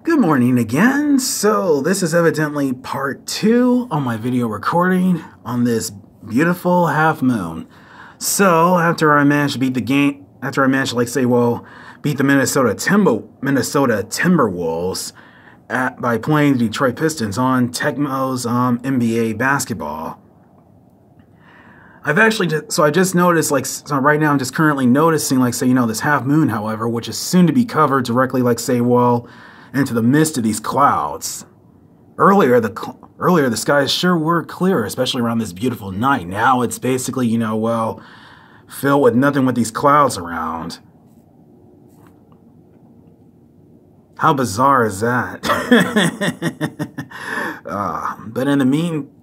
Good morning again. So this is evidently part 2 on my video recording on this beautiful half moon. So after I managed to beat the game, after I managed to beat the Minnesota Timberwolves by playing the Detroit Pistons on Tecmo's NBA basketball. I just noticed, right now I'm just currently noticing, this half moon, however, which is soon to be covered directly, into the midst of these clouds. Earlier, the skies sure were clear, especially around this beautiful night. Now it's basically, filled with nothing with these clouds around. How bizarre is that? But in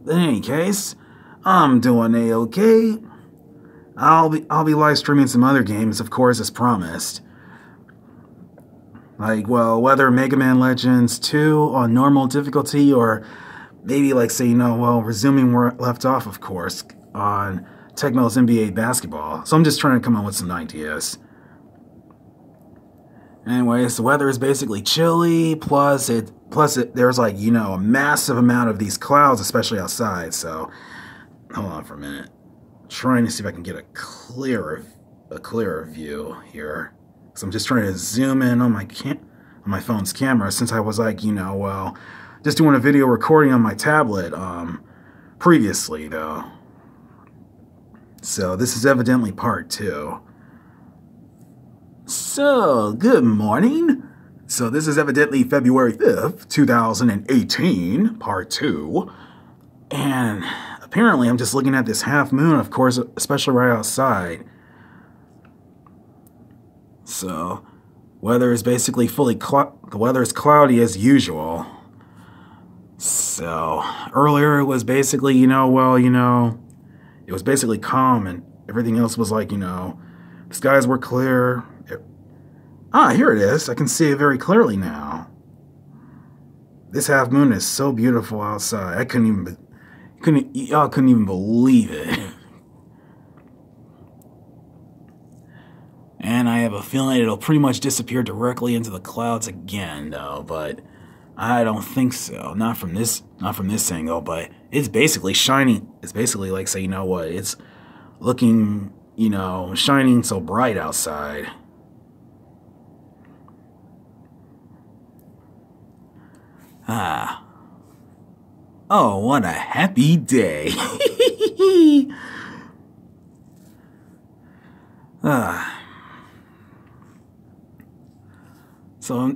any case, I'm doing A-okay. I'll be live streaming some other games, of course, as promised. Whether Mega Man Legends 2 on normal difficulty, or maybe, resuming where it left off, of course, on Tecmo's NBA basketball. So I'm just trying to come up with some ideas. Anyways, the weather is basically chilly, plus there's a massive amount of these clouds, especially outside. So, hold on for a minute. Trying to see if I can get a clearer view here. So I'm just trying to zoom in on my phone's camera, since I was just doing a video recording on my tablet previously though. So this is evidently part 2. So good morning. So this is evidently February 5th, 2018, part 2. And apparently I'm just looking at this half moon, of course, especially right outside. So, weather is basically the weather is cloudy as usual. So, earlier it was basically, it was basically calm, and everything else was the skies were clear. Here it is. I can see it very clearly now. This half moon is so beautiful outside. Y'all couldn't even believe it. And I have a feeling it'll pretty much disappear directly into the clouds again, though. But I don't think so. Not from this angle. But it's basically shining. It's basically it's looking, shining so bright outside. Oh, what a happy day. So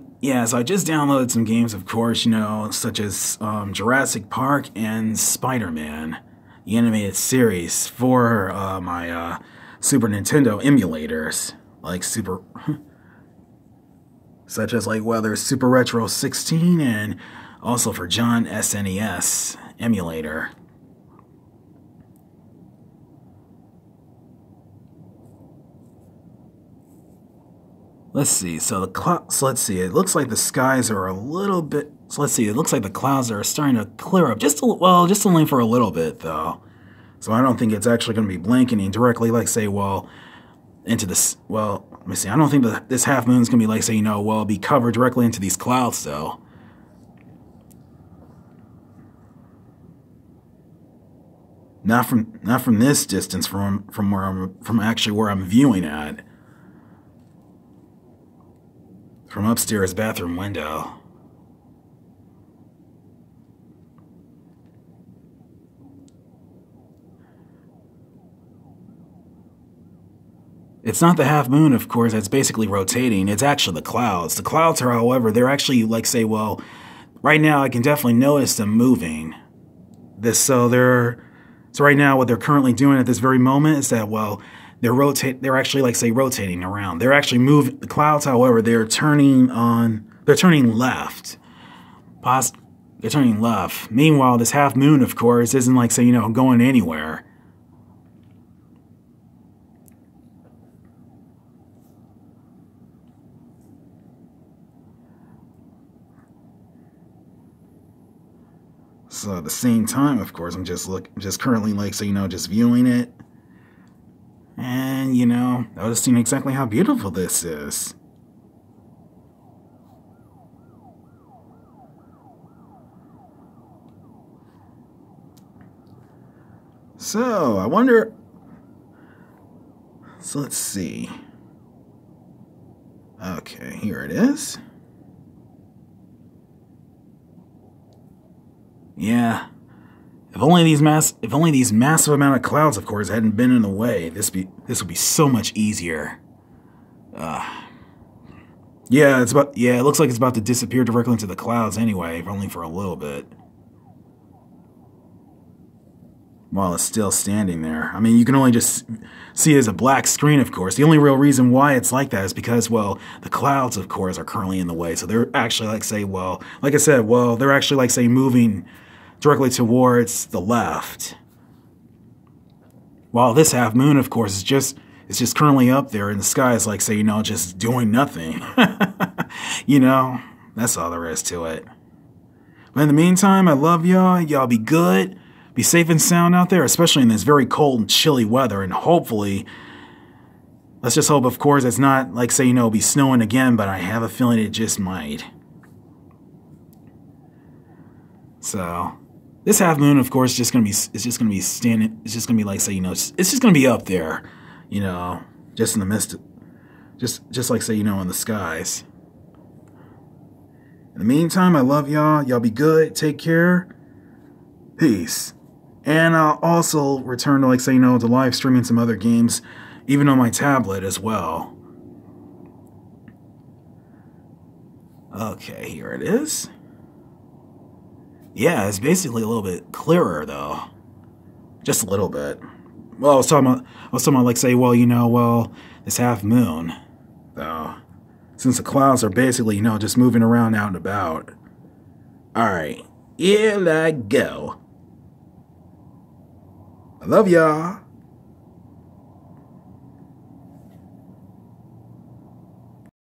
I just downloaded some games, of course, such as Jurassic Park and Spider-Man, the animated series, for my Super Nintendo emulators, such as Super Retro 16, and also for John SNES emulator. Let's see. So let's see. It looks like the skies are a little bit. So let's see. It looks like the clouds are starting to clear up just only for a little bit though. So I don't think it's actually going to be blanketing directly, into this. Well, let me see. I don't think that this half moon is going to be be covered directly into these clouds though. Not from this distance, from where I'm viewing at. From upstairs bathroom window. It's not the half moon, of course, that's basically rotating. It's actually the clouds. The clouds are, however, they're actually, right now I can definitely notice them moving. So right now what they're currently doing at this very moment is that, they're actually rotating around. They're actually moving the clouds, however, they're turning left. They're turning left. Meanwhile, this half moon, of course, isn't going anywhere. So at the same time, of course, I'm just currently just viewing it. And, noticing exactly how beautiful this is. So, I wonder... So, let's see. Okay, here it is. Yeah. If only these massive amount of clouds, of course, hadn't been in the way, this would be so much easier. Yeah, it looks like it's about to disappear directly into the clouds anyway, if only for a little bit. While it's still standing there. I mean, you can only just see it as a black screen, of course. The only real reason why it's like that is because, well, the clouds, of course, are currently in the way. So they're actually, like, say, well, like I said, well, they're actually, like, say, moving directly towards the left. While this half moon, of course, is just currently up there in the sky. It's like, say, you know, just doing nothing. You know, that's all there is to it. But in the meantime, I love y'all. Y'all be good. Be safe and sound out there, especially in this very cold and chilly weather. And hopefully, let's just hope, of course, it's not like, say, you know, be snowing again, but I have a feeling it just might. So, this half moon, of course, it's just gonna be like, say, you know, it's just gonna be up there, you know, just in the mist, just like, say, you know, in the skies. In the meantime, I love y'all. Y'all be good. Take care. Peace. And I'll also return to, like, say, you know, to live streaming some other games, even on my tablet as well. Okay, here it is. Yeah, it's basically a little bit clearer, though. Just a little bit. Well, I was talking about, like, say, well, you know, well, this half moon, though. Since the clouds are basically, you know, just moving around out and about. Alright, here I go. I love y'all.